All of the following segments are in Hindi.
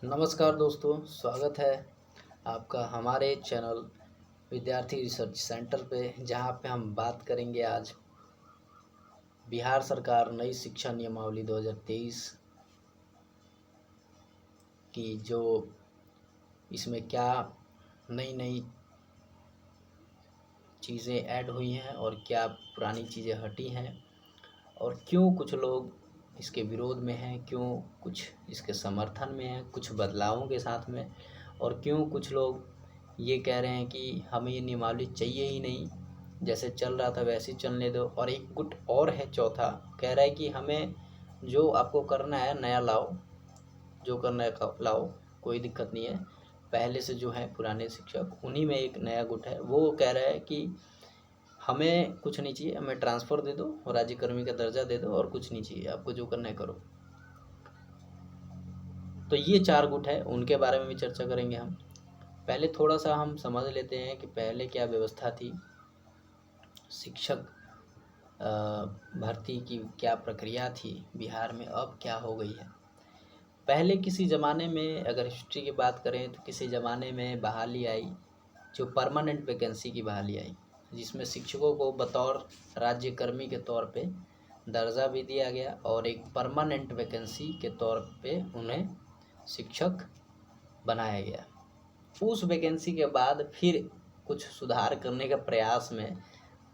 नमस्कार दोस्तों, स्वागत है आपका हमारे चैनल विद्यार्थी रिसर्च सेंटर पे, जहां पे हम बात करेंगे आज बिहार सरकार नई शिक्षा नियमावली 2023 की। जो इसमें क्या नई नई चीज़ें ऐड हुई हैं और क्या पुरानी चीज़ें हटी हैं, और क्यों कुछ लोग इसके विरोध में हैं, क्यों कुछ इसके समर्थन में हैं कुछ बदलावों के साथ में, और क्यों कुछ लोग ये कह रहे हैं कि हमें ये नियमावली चाहिए ही नहीं, जैसे चल रहा था वैसे ही चलने दो। और एक गुट और है, चौथा कह रहा है कि हमें जो आपको करना है नया लाओ, जो करना है लाओ, कोई दिक्कत नहीं है। पहले से जो है पुराने शिक्षक, उन्हीं में एक नया गुट है, वो कह रहा है कि हमें कुछ नहीं चाहिए, हमें ट्रांसफ़र दे दो, राज्यकर्मी का दर्जा दे दो, और कुछ नहीं चाहिए, आपको जो करना है करो। तो ये चार गुट है, उनके बारे में भी चर्चा करेंगे हम। पहले थोड़ा सा हम समझ लेते हैं कि पहले क्या व्यवस्था थी, शिक्षक भर्ती की क्या प्रक्रिया थी बिहार में, अब क्या हो गई है। पहले किसी ज़माने में अगर हिस्ट्री की बात करें तो किसी ज़माने में बहाली आई, जो परमानेंट वैकेंसी की बहाली आई, जिसमें शिक्षकों को बतौर राज्यकर्मी के तौर पे दर्जा भी दिया गया और एक परमानेंट वैकेंसी के तौर पे उन्हें शिक्षक बनाया गया। उस वैकेंसी के बाद फिर कुछ सुधार करने के प्रयास में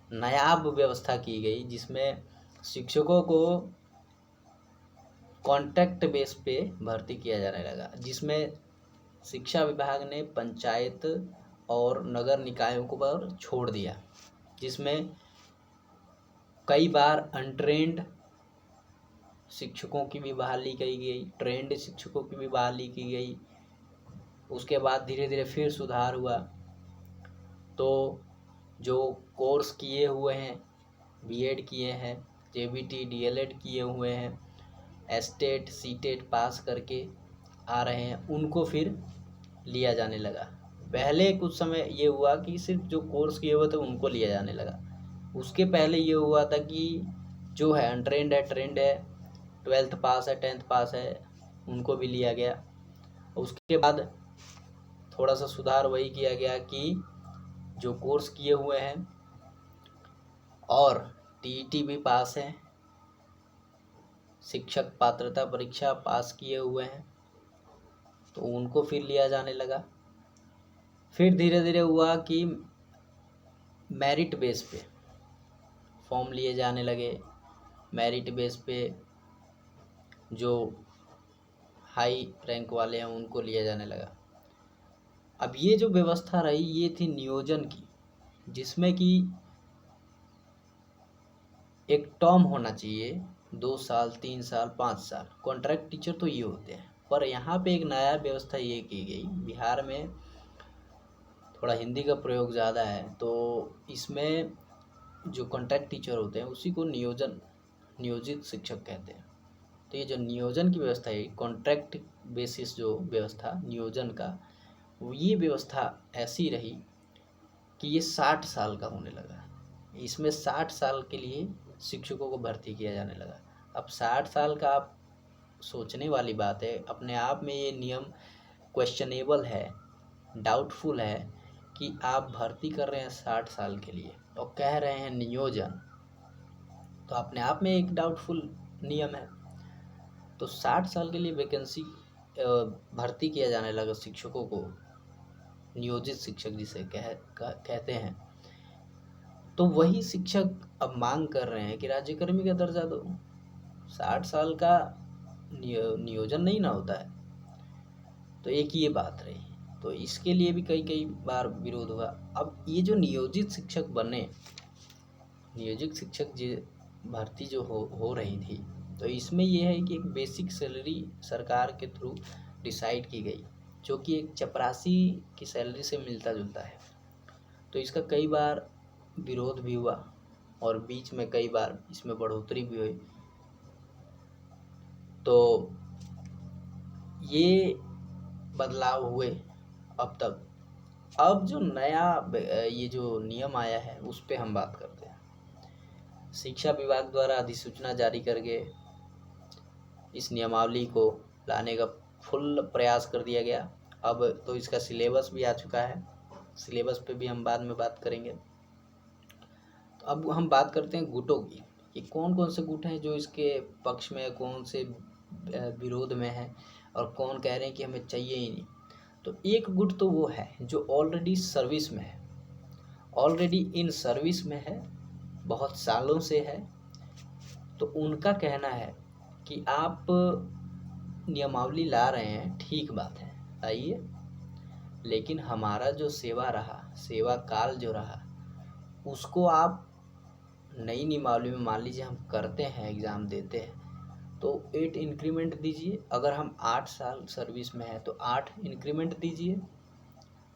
नायाब व्यवस्था की गई, जिसमें शिक्षकों को कॉन्ट्रैक्ट बेस पे भर्ती किया जाने लगा, जिसमें शिक्षा विभाग ने पंचायत और नगर निकायों को पर छोड़ दिया, जिसमें कई बार अनट्रेंड शिक्षकों की भी बहाली की गई, ट्रेंड शिक्षकों की भी बहाली की गई। उसके बाद धीरे धीरे फिर सुधार हुआ, तो जो कोर्स किए हुए हैं, बीएड किए हैं, जेबीटी डीएलएड किए हुए हैं, एस्टेट सीटेट पास करके आ रहे हैं, उनको फिर लिया जाने लगा। पहले कुछ समय ये हुआ कि सिर्फ जो कोर्स किए हुए थे उनको लिया जाने लगा। उसके पहले ये हुआ था कि जो है अनट्रेंड है, ट्रेंड है, 12th पास है, 10th पास है, उनको भी लिया गया। उसके बाद थोड़ा सा सुधार वही किया गया कि जो कोर्स किए हुए हैं और टीईटी भी पास है, शिक्षक पात्रता परीक्षा पास किए हुए हैं, तो उनको फिर लिया जाने लगा। फिर धीरे धीरे हुआ कि मेरिट बेस पे फॉर्म लिए जाने लगे, मेरिट बेस पे जो हाई रैंक वाले हैं उनको लिया जाने लगा। अब ये जो व्यवस्था रही ये थी नियोजन की, जिसमें कि एक टर्म होना चाहिए, 2 साल, 3 साल, 5 साल। कॉन्ट्रैक्ट टीचर तो ये होते हैं, पर यहाँ पे एक नया व्यवस्था ये की गई। बिहार में थोड़ा हिंदी का प्रयोग ज़्यादा है, तो इसमें जो कॉन्ट्रैक्ट टीचर होते हैं उसी को नियोजित शिक्षक कहते हैं। तो ये जो नियोजन की व्यवस्था है, कॉन्ट्रैक्ट बेसिस जो व्यवस्था नियोजन का, ये व्यवस्था ऐसी रही कि ये 60 साल का होने लगा। इसमें 60 साल के लिए शिक्षकों को भर्ती किया जाने लगा। अब 60 साल का आप सोचने वाली बात है, अपने आप में ये नियम क्वेश्चनेबल है, डाउटफुल है कि आप भर्ती कर रहे हैं 60 साल के लिए और कह रहे हैं नियोजन, तो अपने आप में एक डाउटफुल नियम है। तो 60 साल के लिए वैकेंसी भर्ती किया जाने लगा शिक्षकों को, नियोजित शिक्षक जिसे कहते हैं। तो वही शिक्षक अब मांग कर रहे हैं कि राज्यकर्मी का दर्जा दो। 60 साल का नियोजन नहीं ना होता है। तो एक ये बात रही, तो इसके लिए भी कई कई बार विरोध हुआ। अब ये जो नियोजित शिक्षक बने, नियोजित शिक्षक जी भर्ती जो हो रही थी, तो इसमें ये है कि एक बेसिक सैलरी सरकार के थ्रू डिसाइड की गई, जो कि एक चपरासी की सैलरी से मिलता जुलता है। तो इसका कई बार विरोध भी हुआ और बीच में कई बार इसमें बढ़ोतरी भी हुई। तो ये बदलाव हुए अब तक। अब जो नया ये जो नियम आया है उस पे हम बात करते हैं। शिक्षा विभाग द्वारा अधिसूचना जारी करके इस नियमावली को लाने का फुल प्रयास कर दिया गया। अब तो इसका सिलेबस भी आ चुका है, सिलेबस पे भी हम बाद में बात करेंगे। तो अब हम बात करते हैं गुटों की, कि कौन कौन से गुट हैं जो इसके पक्ष में, कौन से विरोध में है, और कौन कह रहे हैं कि हमें चाहिए ही नहीं। तो एक गुट तो वो है जो ऑलरेडी सर्विस में है, ऑलरेडी इन सर्विस में है, बहुत सालों से है। तो उनका कहना है कि आप नियमावली ला रहे हैं, ठीक बात है, आइए, लेकिन हमारा जो सेवा रहा, सेवा काल जो रहा, उसको आप नई नियमावली में, मान लीजिए हम करते हैं, एग्ज़ाम देते हैं, तो 8 इंक्रीमेंट दीजिए। अगर हम 8 साल सर्विस में हैं तो 8 इंक्रीमेंट दीजिए।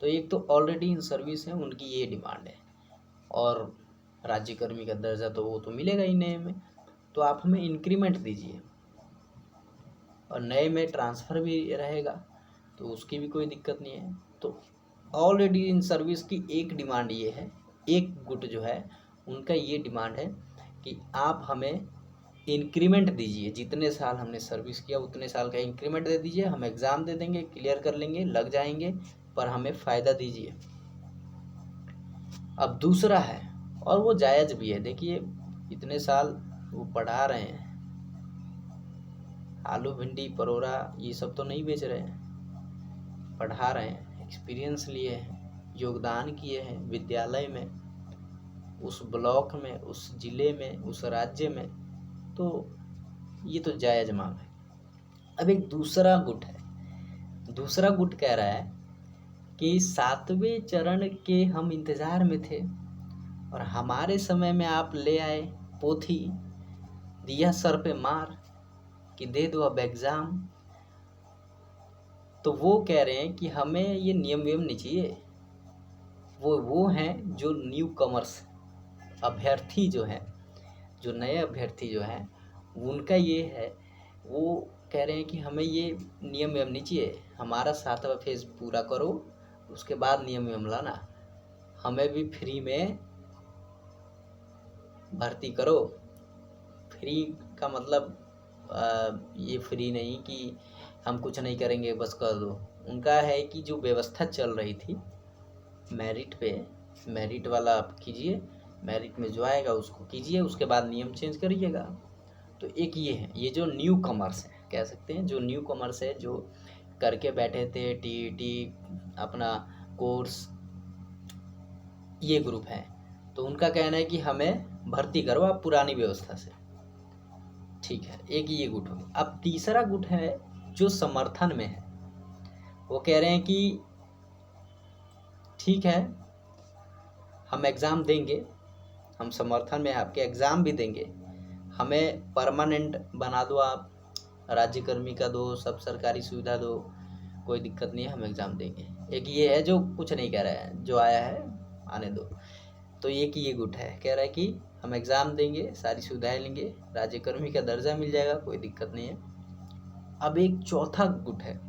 तो एक तो ऑलरेडी इन सर्विस हैं, उनकी ये डिमांड है, और राज्यकर्मी का दर्जा तो वो तो मिलेगा ही नए में, तो आप हमें इंक्रीमेंट दीजिए, और नए में ट्रांसफ़र भी रहेगा, तो उसकी भी कोई दिक्कत नहीं है। तो ऑलरेडी इन सर्विस की एक डिमांड ये है, एक गुट जो है उनका ये डिमांड है कि आप हमें इंक्रीमेंट दीजिए, जितने साल हमने सर्विस किया उतने साल का इंक्रीमेंट दे दीजिए, हम एग्ज़ाम दे देंगे, क्लियर कर लेंगे, लग जाएंगे, पर हमें फ़ायदा दीजिए। अब दूसरा है, और वो जायज़ भी है, देखिए इतने साल वो पढ़ा रहे हैं, आलू भिंडी परोरा ये सब तो नहीं बेच रहे हैं, पढ़ा रहे हैं, एक्सपीरियंस लिए हैं, योगदान किए हैं विद्यालय में, उस ब्लॉक में, उस ज़िले में, उस राज्य में, तो ये तो जायज़ मांग है। अब एक दूसरा गुट है, दूसरा गुट कह रहा है कि 7वें चरण के हम इंतज़ार में थे, और हमारे समय में आप ले आए पोथी, दिया सर पे मार कि दे दो अब एग्ज़ाम। तो वो कह रहे हैं कि हमें ये नियम वियम नहीं चाहिए। वो हैं जो न्यू कमर्स अभ्यर्थी जो हैं, जो नए अभ्यर्थी जो हैं, उनका ये है, वो कह रहे हैं कि हमें ये नियम वियम नहीं चाहिए, हमारा 7वां फेज़ पूरा करो, उसके बाद नियम वियम लाना, हमें भी फ्री में भर्ती करो। फ्री का मतलब ये फ्री नहीं कि हम कुछ नहीं करेंगे बस कर दो। उनका है कि जो व्यवस्था चल रही थी मेरिट पे, मेरिट वाला आप कीजिए, मेरिट में जो आएगा उसको कीजिए, उसके बाद नियम चेंज करिएगा। तो एक ये है, ये जो न्यू कमर्स है, कह सकते हैं जो न्यू कमर्स है, जो करके बैठे थे टीईटी अपना कोर्स, ये ग्रुप है। तो उनका कहना है कि हमें भर्ती करो आप पुरानी व्यवस्था से, ठीक है, एक ये गुट हो गया। अब तीसरा गुट है जो समर्थन में है, वो कह रहे हैं कि ठीक है, हम एग्ज़ाम देंगे, हम समर्थन में आपके एग्ज़ाम भी देंगे, हमें परमानेंट बना दो, आप राज्यकर्मी का दो, सब सरकारी सुविधा दो, कोई दिक्कत नहीं है, हम एग्ज़ाम देंगे। एक ये है जो कुछ नहीं कह रहा है, जो आया है आने दो। तो एक ये गुट है, कह रहा है कि हम एग्ज़ाम देंगे, सारी सुविधाएं लेंगे, राज्यकर्मी का दर्जा मिल जाएगा, कोई दिक्कत नहीं है। अब एक चौथा गुट है,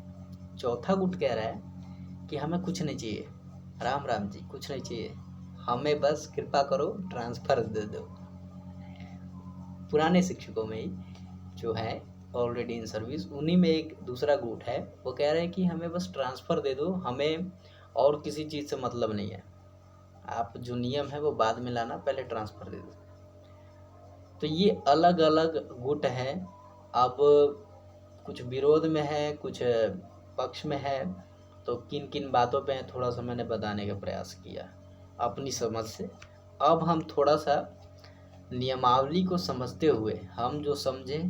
चौथा गुट कह रहा है कि हमें कुछ नहीं चाहिए, राम राम जी, कुछ नहीं चाहिए, हमें बस कृपा करो ट्रांसफ़र दे दो। पुराने शिक्षकों में ही जो है ऑलरेडी इन सर्विस, उन्हीं में एक दूसरा गुट है, वो कह रहे हैं कि हमें बस ट्रांसफ़र दे दो, हमें और किसी चीज़ से मतलब नहीं है, आप जो नियम है वो बाद में लाना, पहले ट्रांसफ़र दे दो। तो ये अलग अलग गुट हैं। अब कुछ विरोध में है, कुछ पक्ष में है, तो किन किन बातों पे थोड़ा सा मैंने बताने का प्रयास किया अपनी समझ से। अब हम थोड़ा सा नियमावली को समझते हुए, हम जो समझे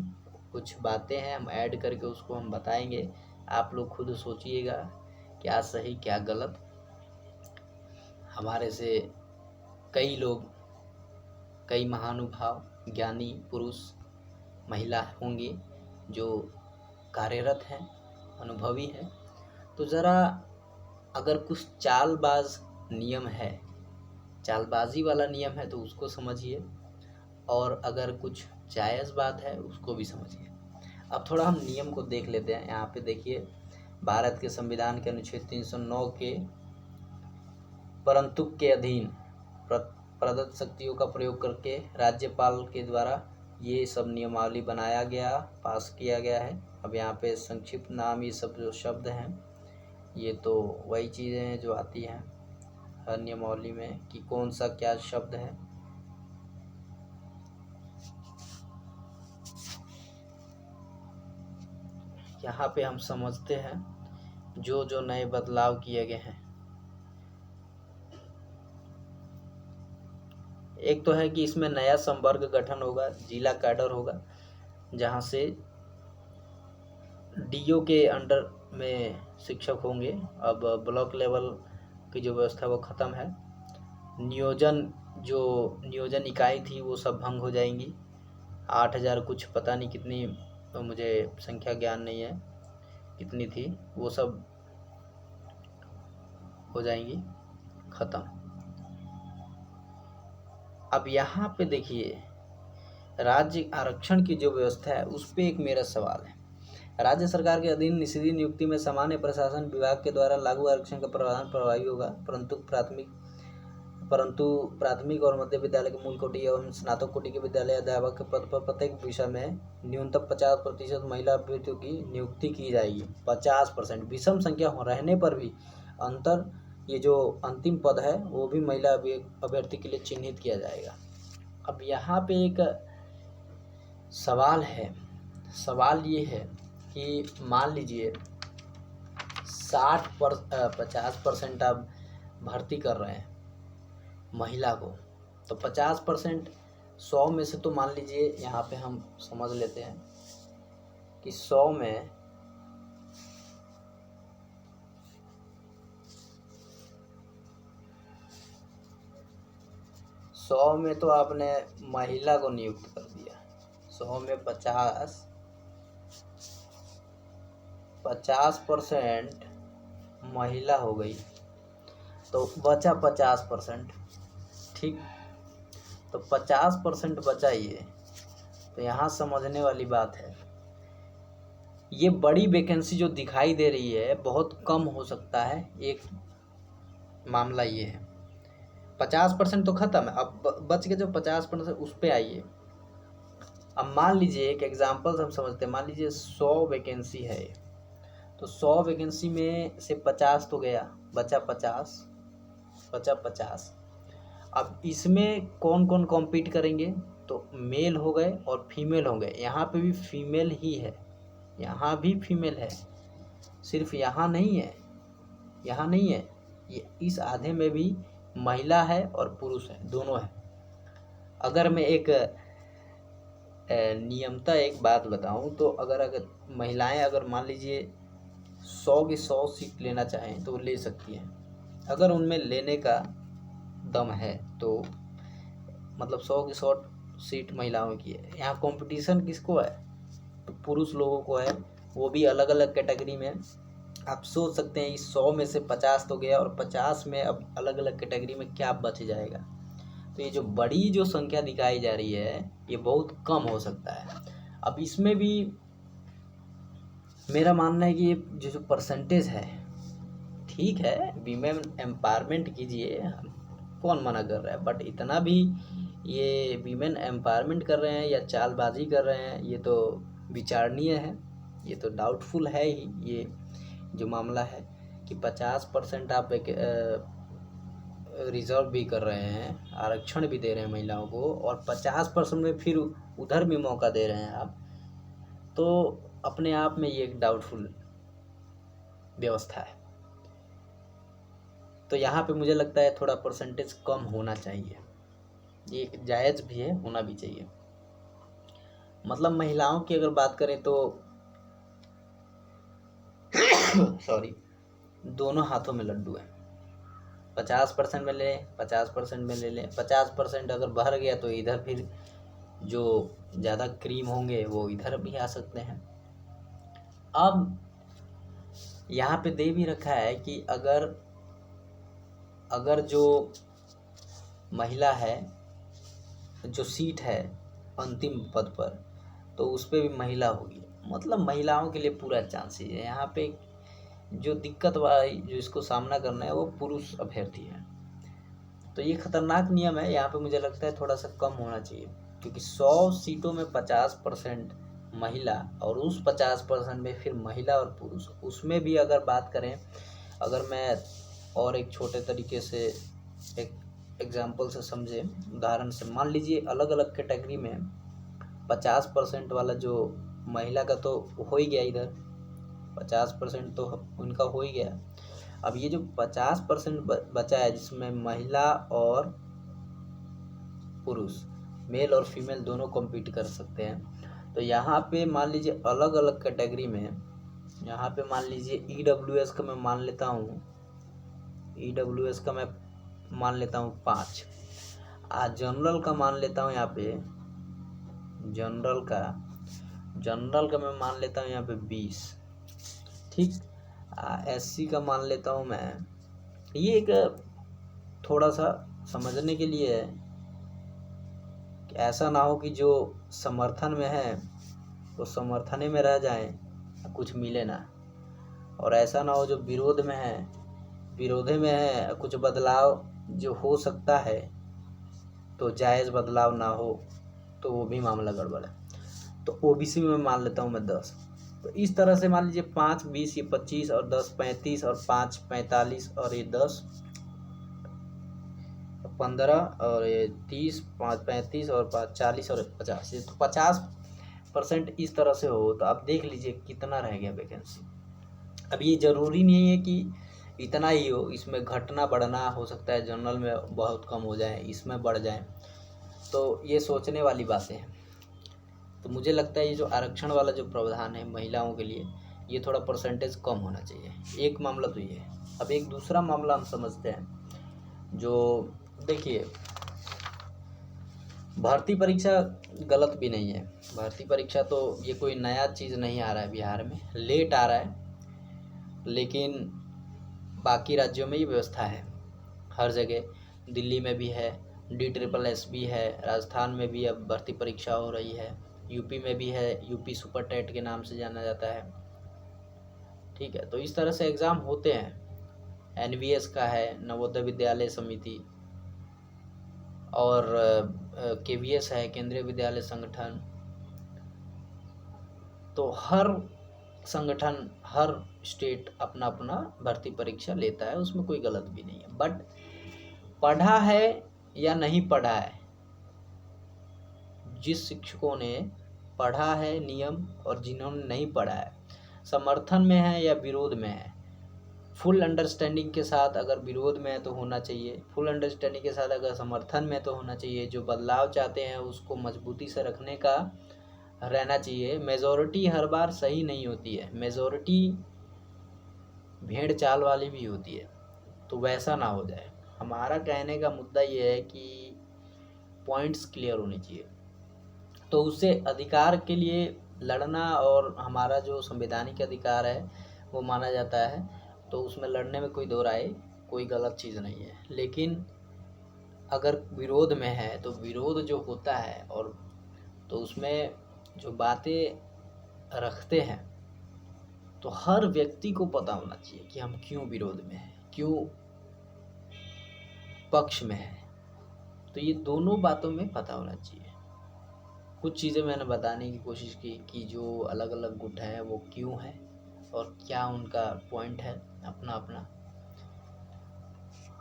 कुछ बातें हैं हम ऐड करके उसको हम बताएंगे, आप लोग खुद सोचिएगा क्या सही क्या गलत। हमारे से कई लोग, कई महानुभाव, ज्ञानी पुरुष महिला होंगे जो कार्यरत हैं, अनुभवी हैं। तो ज़रा अगर कुछ चालबाज नियम है, चालबाजी वाला नियम है, तो उसको समझिए, और अगर कुछ जायज़ बात है उसको भी समझिए। अब थोड़ा हम नियम को देख लेते हैं। यहाँ पे देखिए, भारत के संविधान के अनुच्छेद 309 के परंतु के अधीन प्रदत्त शक्तियों का प्रयोग करके राज्यपाल के द्वारा ये सब नियमावली बनाया गया, पास किया गया है। अब यहाँ पे संक्षिप्त नाम, ये सब जो शब्द हैं ये तो वही चीज़ें हैं जो आती हैं हर नियमावली में कि कौन सा क्या शब्द है। यहाँ पे हम समझते हैं जो जो नए बदलाव किए गए हैं। एक तो है कि इसमें नया संवर्ग गठन होगा, जिला कैडर होगा, जहाँ से डीओ के अंडर में शिक्षक होंगे। अब ब्लॉक लेवल की जो व्यवस्था वो ख़त्म है। नियोजन इकाई थी वो सब भंग हो जाएंगी। 8000 कुछ पता नहीं कितनी, तो मुझे संख्या ज्ञान नहीं है कितनी थी, वो सब हो जाएंगी ख़त्म। अब यहाँ पे देखिए राज्य आरक्षण की जो व्यवस्था है उस पर एक मेरा सवाल है। राज्य सरकार के अधीन सीधी नियुक्ति में सामान्य प्रशासन विभाग के द्वारा लागू आरक्षण का प्रावधान प्रभावी होगा, परंतु प्राथमिक और मध्य विद्यालय के मूल कोटि एवं स्नातक कोटि के विद्यालय अध्यापक के पद पर प्रत्येक विषय में न्यूनतम 50% महिला अभ्यर्थियों की नियुक्ति की जाएगी। 50%। विषम संख्या रहने पर भी अंतर, ये जो अंतिम पद है वो भी महिला अभ्यर्थी के लिए चिन्हित किया जाएगा। अब यहाँ पे एक सवाल है, सवाल ये है कि मान लीजिए 50% आप भर्ती कर रहे हैं महिला को, तो 50% 100 में से, तो मान लीजिए यहाँ पे हम समझ लेते हैं कि 100 में तो आपने महिला को नियुक्त कर दिया। 100 में 50% महिला हो गई, तो बचा 50%। ठीक, तो 50% बचा ये। तो यहाँ समझने वाली बात है, ये बड़ी वैकेंसी जो दिखाई दे रही है बहुत कम हो सकता है। एक मामला ये है, 50% तो ख़त्म है, अब बच के जो 50% उस पर आइए। अब मान लीजिए एक एग्जाम्पल हम समझते हैं, मान लीजिए 100 वैकेंसी है, तो 100 वैकेंसी में से 50 तो गया, बचा 50। अब इसमें कौन कौन कॉम्पीट करेंगे, तो मेल हो गए और फीमेल हो गए। यहाँ पे भी फीमेल ही है, यहाँ भी फीमेल है, सिर्फ यहाँ नहीं है, यहाँ नहीं है, ये इस आधे में भी महिला है और पुरुष है, दोनों है। अगर मैं एक नियमता एक बात बताऊं, तो अगर महिलाएं अगर मान लीजिए 100 की 100 सीट लेना चाहें तो वो ले सकती हैं, अगर उनमें लेने का दम है तो। मतलब 100 की 100 सीट महिलाओं की है। यहाँ कंपटीशन किसको है, तो पुरुष लोगों को है, वो भी अलग अलग कैटेगरी में। आप सोच सकते हैं इस 100 में से 50 तो गया, और 50 में अब अलग अलग कैटेगरी में क्या बच जाएगा। तो ये जो बड़ी जो संख्या दिखाई जा रही है ये बहुत कम हो सकता है। अब इसमें भी मेरा मानना है कि ये जो परसेंटेज है, ठीक है वीमेन एम्पावरमेंट कीजिए, कौन मना कर रहा है, बट इतना भी ये वीमेन एम्पावरमेंट कर रहे हैं या चालबाजी कर रहे हैं, ये तो विचारणीय है, ये तो डाउटफुल है ही। ये जो मामला है कि 50% आप एक रिजर्व भी कर रहे हैं, आरक्षण भी दे रहे हैं महिलाओं को, और 50% में फिर उधर भी मौका दे रहे हैं आप, तो अपने आप में ये एक डाउटफुल व्यवस्था है। तो यहाँ पे मुझे लगता है थोड़ा परसेंटेज कम होना चाहिए, ये एक जायज़ भी है, होना भी चाहिए। मतलब महिलाओं की अगर बात करें तो सॉरी, दोनों हाथों में लड्डू है। 50% में ले, 50% में ले लें, 50% अगर बाहर गया तो इधर फिर जो ज़्यादा क्रीम होंगे वो इधर भी आ सकते हैं। अब यहाँ पे दे भी रखा है कि अगर जो महिला है, जो सीट है अंतिम पद पर, तो उस पर भी महिला होगी। मतलब महिलाओं के लिए पूरा चांसेस है। यहाँ पे जो दिक्कत जो इसको सामना करना है वो पुरुष अभ्यर्थी है। तो ये खतरनाक नियम है। यहाँ पे मुझे लगता है थोड़ा सा कम होना चाहिए, क्योंकि 100 सीटों में 50% महिला, और उस 50% में फिर महिला और पुरुष, उसमें भी अगर बात करें, अगर मैं और एक छोटे तरीके से एक एग्जाम्पल से समझे, उदाहरण से, मान लीजिए अलग अलग कैटेगरी में 50% वाला जो महिला का तो हो ही गया, इधर 50% तो उनका हो ही गया। अब ये जो 50% बचा है जिसमें महिला और पुरुष, मेल और फीमेल दोनों कम्पीट कर सकते हैं, तो यहाँ पे मान लीजिए अलग अलग कैटेगरी में, यहाँ पे मान लीजिए EWS का मैं मान लेता हूँ, EWS का मैं मान लेता हूँ 5, जनरल का मान लेता हूँ यहाँ पे, जनरल का मैं मान लेता हूँ यहाँ पे 20, ठीक। SC का मान लेता हूँ मैं, ये एक थोड़ा सा समझने के लिए है कि ऐसा ना हो कि जो समर्थन में है तो समर्थन में रह जाए, कुछ मिले ना, और ऐसा ना हो जो विरोध में है, विरोधे में है, कुछ बदलाव जो हो सकता है तो जायज़ बदलाव ना हो, तो वो भी मामला गड़बड़ है। तो OBC में मान लेता हूँ मैं 10। तो इस तरह से मान लीजिए 5 20, ये 25 और 10 35 और 5 45 और ये 10 15 और ये 30, 5 35 और 5 40 और 50, ये तो 50% इस तरह से हो, तो आप देख लीजिए कितना रह गया वैकेंसी। अब ये ज़रूरी नहीं है कि इतना ही हो, इसमें घटना बढ़ना हो सकता है, जनरल में बहुत कम हो जाए, इसमें बढ़ जाए, तो ये सोचने वाली बातें हैं। तो मुझे लगता है ये जो आरक्षण वाला जो प्रावधान है महिलाओं के लिए, ये थोड़ा परसेंटेज कम होना चाहिए। एक मामला तो ये है। अब एक दूसरा मामला हम समझते हैं, जो देखिए, भर्ती परीक्षा गलत भी नहीं है, भर्ती परीक्षा तो ये कोई नया चीज़ नहीं आ रहा है बिहार में, लेट आ रहा है, लेकिन बाकी राज्यों में ये व्यवस्था है, हर जगह, दिल्ली में भी है, DSSS भी है, राजस्थान में भी अब भर्ती परीक्षा हो रही है, यूपी में भी है, यूपी सुपर टेट के नाम से जाना जाता है, ठीक है। तो इस तरह से एग्ज़ाम होते हैं। NVS का है, नवोदय विद्यालय समिति, और KVS है, केंद्रीय विद्यालय संगठन। तो हर संगठन, हर स्टेट अपना अपना भर्ती परीक्षा लेता है, उसमें कोई गलत भी नहीं है। बट पढ़ा है या नहीं पढ़ा है, जिस शिक्षकों ने पढ़ा है नियम और जिन्होंने नहीं पढ़ा है, समर्थन में है या विरोध में है, फुल अंडरस्टैंडिंग के साथ अगर विरोध में है तो होना चाहिए, फुल अंडरस्टैंडिंग के साथ अगर समर्थन में तो होना चाहिए। जो बदलाव चाहते हैं उसको मजबूती से रखने का रहना चाहिए। मेजॉरिटी हर बार सही नहीं होती है, मेजॉरिटी भेड़ चाल वाली भी होती है, तो वैसा ना हो जाए। हमारा कहने का मुद्दा ये है कि पॉइंट्स क्लियर होने चाहिए, तो उससे अधिकार के लिए लड़ना, और हमारा जो संवैधानिक अधिकार है वो माना जाता है, तो उसमें लड़ने में कोई दो राय, कोई गलत चीज़ नहीं है। लेकिन अगर विरोध में है तो विरोध जो होता है, और तो उसमें जो बातें रखते हैं, तो हर व्यक्ति को पता होना चाहिए कि हम क्यों विरोध में हैं, क्यों पक्ष में हैं। तो ये दोनों बातों में पता होना चाहिए। कुछ चीज़ें मैंने बताने की कोशिश की कि जो अलग अलग गुट हैं वो क्यों हैं और क्या उनका पॉइंट है अपना अपना।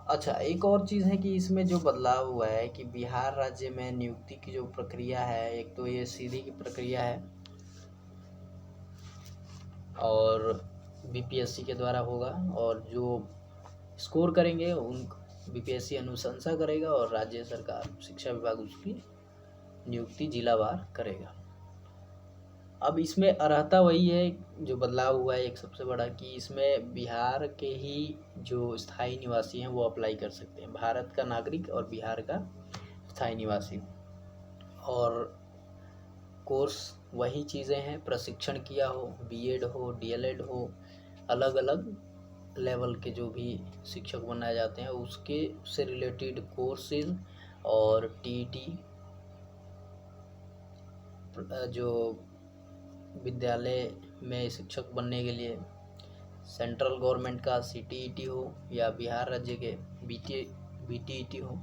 अच्छा, एक और चीज़ है कि इसमें जो बदलाव हुआ है कि बिहार राज्य में नियुक्ति की जो प्रक्रिया है, एक तो ये सीधी की प्रक्रिया है और BPSC के द्वारा होगा, और जो स्कोर करेंगे उन BPSC अनुशंसा करेगा और राज्य सरकार शिक्षा विभाग उसकी नियुक्ति जिलावार करेगा। अब इसमें अर्हता वही है, जो बदलाव हुआ है एक सबसे बड़ा, कि इसमें बिहार के ही जो स्थायी निवासी हैं वो अप्लाई कर सकते हैं, भारत का नागरिक और बिहार का स्थायी निवासी। और कोर्स वही चीज़ें हैं, प्रशिक्षण किया हो, BEd हो, DLEd हो, अलग अलग लेवल के जो भी शिक्षक बनाए जाते हैं उसके से रिलेटेड कोर्सेज, और TET जो विद्यालय में शिक्षक बनने के लिए सेंट्रल गवर्नमेंट का CTET हो या बिहार राज्य के BTET हो,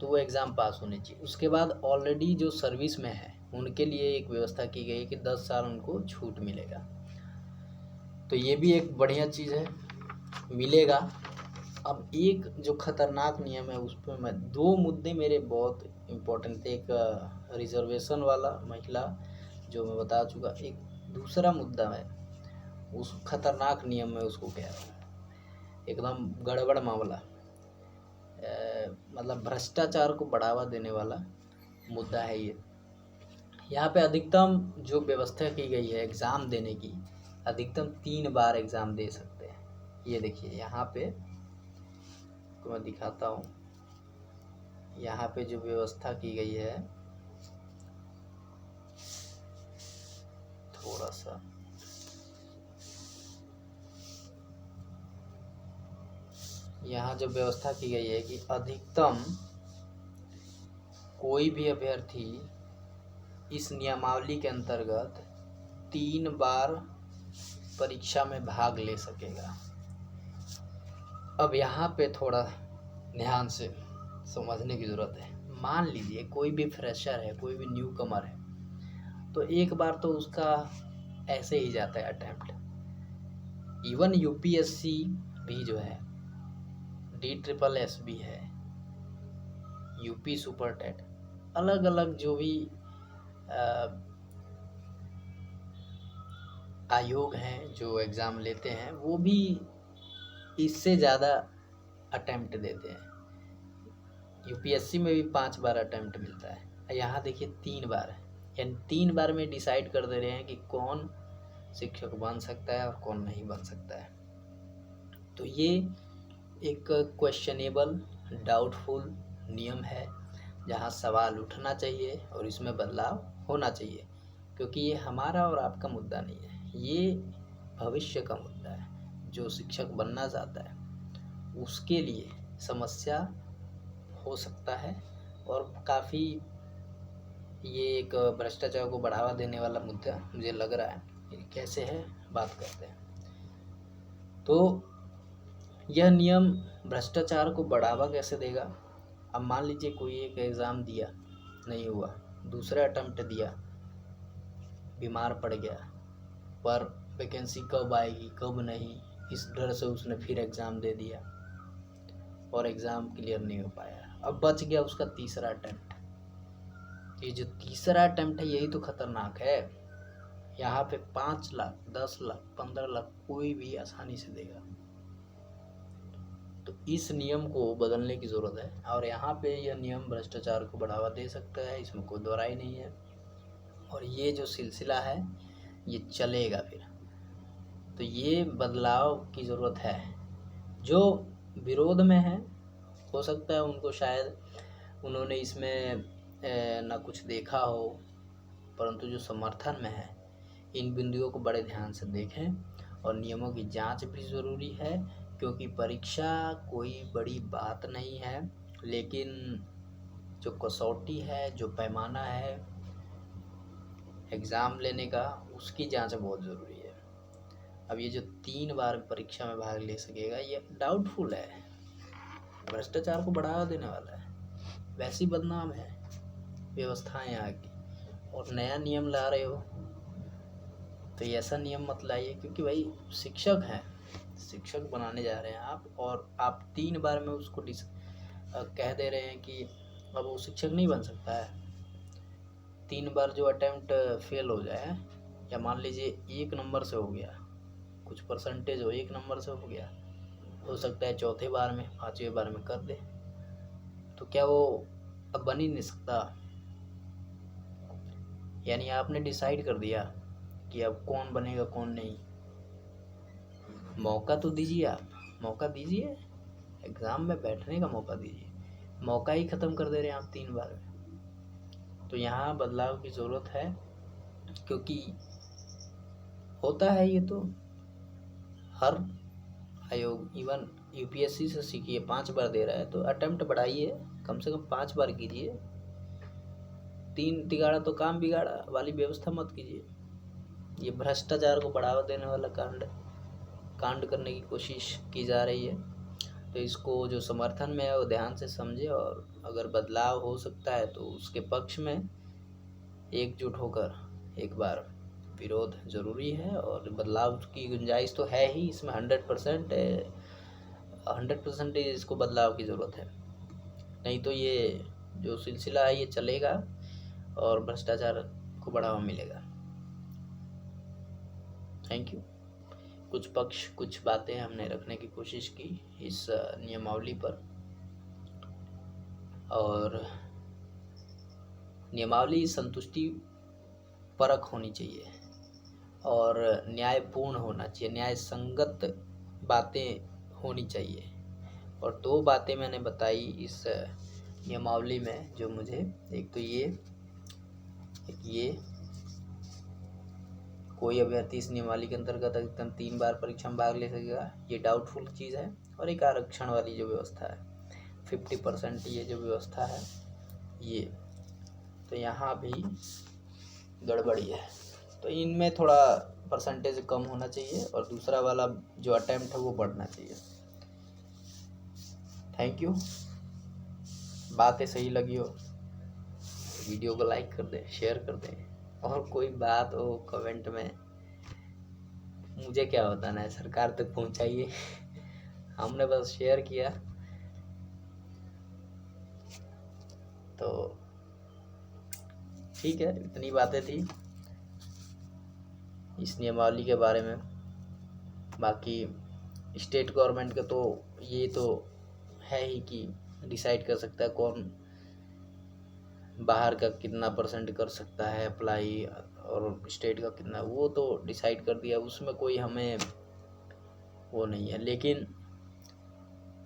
तो वो एग्ज़ाम पास होने चाहिए। उसके बाद ऑलरेडी जो सर्विस में है उनके लिए एक व्यवस्था की गई है कि 10 साल उनको छूट मिलेगा। तो ये भी एक बढ़िया चीज़ है, मिलेगा। अब एक जो खतरनाक नियम है उस पर मैं 2 मुद्दे मेरे बहुत इम्पोर्टेंट थे। एक रिजर्वेशन वाला महिला जो मैं बता चुका, एक दूसरा मुद्दा है उस खतरनाक नियम में उसको कह रहा हूँ, एकदम गड़बड़ मामला, मतलब भ्रष्टाचार को बढ़ावा देने वाला मुद्दा है ये। यहाँ पे अधिकतम जो व्यवस्था की गई है एग्ज़ाम देने की, अधिकतम 3 बार एग्ज़ाम दे सकते हैं। ये देखिए यहाँ पे तो मैं दिखाता हूँ, यहाँ पे जो व्यवस्था की गई है, थोड़ा सा यहाँ जो व्यवस्था की गई है कि अधिकतम कोई भी अभ्यर्थी इस नियमावली के अंतर्गत 3 बार परीक्षा में भाग ले सकेगा। अब यहाँ पे थोड़ा ध्यान से समझने की ज़रूरत है। मान लीजिए कोई भी फ्रेशर है, कोई भी न्यू कमर है, तो एक बार तो उसका ऐसे ही जाता है अटैम्प्ट। इवन यूपीएससी भी जो है, DSSS भी है, यूपी सुपर टेट, अलग अलग जो भी आयोग हैं जो एग्ज़ाम लेते हैं वो भी इससे ज़्यादा अटैम्प्ट देते हैं। यूपीएससी में भी 5 बार अटैम्प्ट मिलता है, यहाँ देखिए 3 बार है। यानी 3 बार में डिसाइड कर दे रहे हैं कि कौन शिक्षक बन सकता है और कौन नहीं बन सकता है। तो ये एक क्वेश्चनेबल, डाउटफुल नियम है जहाँ सवाल उठना चाहिए और इसमें बदलाव होना चाहिए, क्योंकि ये हमारा और आपका मुद्दा नहीं है, ये भविष्य का मुद्दा है। जो शिक्षक बनना चाहता है उसके लिए समस्या हो सकता है, और काफ़ी ये एक भ्रष्टाचार को बढ़ावा देने वाला मुद्दा मुझे लग रहा है। ये कैसे है बात करते हैं। तो यह नियम भ्रष्टाचार को बढ़ावा कैसे देगा। अब मान लीजिए कोई एक एग्ज़ाम दिया, नहीं हुआ, दूसरा अटेम्प्ट दिया, बीमार पड़ गया, पर वैकेंसी कब आएगी कब नहीं, इस डर से उसने फिर एग्ज़ाम दे दिया और एग्ज़ाम क्लियर नहीं हो पाया। अब बच गया उसका तीसरा अटेम्प्ट। ये जो तीसरा अटेम्प्ट है यही तो खतरनाक है। यहाँ पे 5 लाख, 10 लाख, 15 लाख कोई भी आसानी से देगा। तो इस नियम को बदलने की ज़रूरत है, और यहाँ पे यह नियम भ्रष्टाचार को बढ़ावा दे सकता है, इसमें कोई दोहराई नहीं है। और ये जो सिलसिला है ये चलेगा फिर। तो ये बदलाव की ज़रूरत है। जो विरोध में है हो सकता है उनको शायद उन्होंने इसमें ना कुछ देखा हो, परंतु जो समर्थन में है इन बिंदुओं को बड़े ध्यान से देखें। और नियमों की जांच भी ज़रूरी है, क्योंकि परीक्षा कोई बड़ी बात नहीं है, लेकिन जो कसौटी है, जो पैमाना है एग्ज़ाम लेने का, उसकी जांच बहुत ज़रूरी है। अब ये जो 3 बार परीक्षा में भाग ले सकेगा ये डाउटफुल है, भ्रष्टाचार को बढ़ावा देने वाला है, वैसी बदनाम है व्यवस्थाएं यहाँ की। और नया नियम ला रहे हो तो ऐसा नियम मत लाइए, क्योंकि भाई शिक्षक हैं, शिक्षक बनाने जा रहे हैं आप, और आप 3 बार में उसको कह दे रहे हैं कि अब वो शिक्षक नहीं बन सकता है। 3 बार जो अटेम्प्ट फेल हो जाए, या मान लीजिए 1 नंबर से हो गया, कुछ परसेंटेज हो 1 नंबर से हो गया, हो सकता है चौथे बार में, 5वें बार में कर दे, तो क्या वो अब बन ही नहीं सकता। यानी आपने डिसाइड कर दिया कि अब कौन बनेगा कौन नहीं। मौका तो दीजिए, आप मौका दीजिए, एग्ज़ाम में बैठने का मौका दीजिए, मौका ही ख़त्म कर दे रहे हैं आप 3 बार में। तो यहाँ बदलाव की ज़रूरत है, क्योंकि होता है ये तो हर आयोग, इवन यूपीएससी से सीखिए, 5 बार दे रहा है तो अटेम्प्ट बढ़ाइए, कम से कम 5 बार कीजिए। 3 तिगाड़ा तो काम बिगाड़ा वाली व्यवस्था मत कीजिए। ये भ्रष्टाचार को बढ़ावा देने वाला कांड करने की कोशिश की जा रही है। तो इसको जो समर्थन में है वो ध्यान से समझे, और अगर बदलाव हो सकता है तो उसके पक्ष में एकजुट होकर एक बार विरोध ज़रूरी है, और बदलाव की गुंजाइश तो है ही इसमें, 100% इसको बदलाव की ज़रूरत है। नहीं तो ये जो सिलसिला है ये चलेगा और भ्रष्टाचार को बढ़ावा मिलेगा। Thank you. कुछ पक्ष कुछ बातें हमने रखने की कोशिश की इस नियमावली पर, और नियमावली संतुष्टि परक होनी चाहिए और न्यायपूर्ण होना चाहिए, न्याय संगत बातें होनी चाहिए। और दो बातें मैंने बताई इस नियमावली में जो मुझे, एक तो ये कोई अभ्यर्थी इस नियमावली के अंतर्गत अधिकतम 3 बार परीक्षा में भाग ले सकेगा, ये डाउटफुल चीज़ है। और एक आरक्षण वाली जो व्यवस्था है 50% ये जो व्यवस्था है ये, तो यहाँ भी गड़बड़ी है, तो इनमें थोड़ा परसेंटेज कम होना चाहिए और दूसरा वाला जो अटेम्प्ट है वो बढ़ना चाहिए। Thank you. बातें सही लगी हो वीडियो को लाइक कर दें, शेयर कर दें, और कोई बात हो कमेंट में, मुझे क्या बताना है, सरकार तक पहुंचाइए। हमने बस शेयर किया। तो ठीक है, इतनी बातें थी इस नियमावली के बारे में। बाकी स्टेट गवर्नमेंट का तो ये तो है ही कि डिसाइड कर सकता है कौन बाहर का कितना परसेंट कर सकता है अप्लाई, और स्टेट का कितना, वो तो डिसाइड कर दिया, उसमें कोई हमें वो नहीं है। लेकिन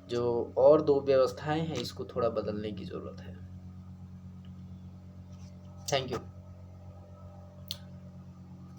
जो और दो व्यवस्थाएं हैं इसको थोड़ा बदलने की ज़रूरत है। Thank you.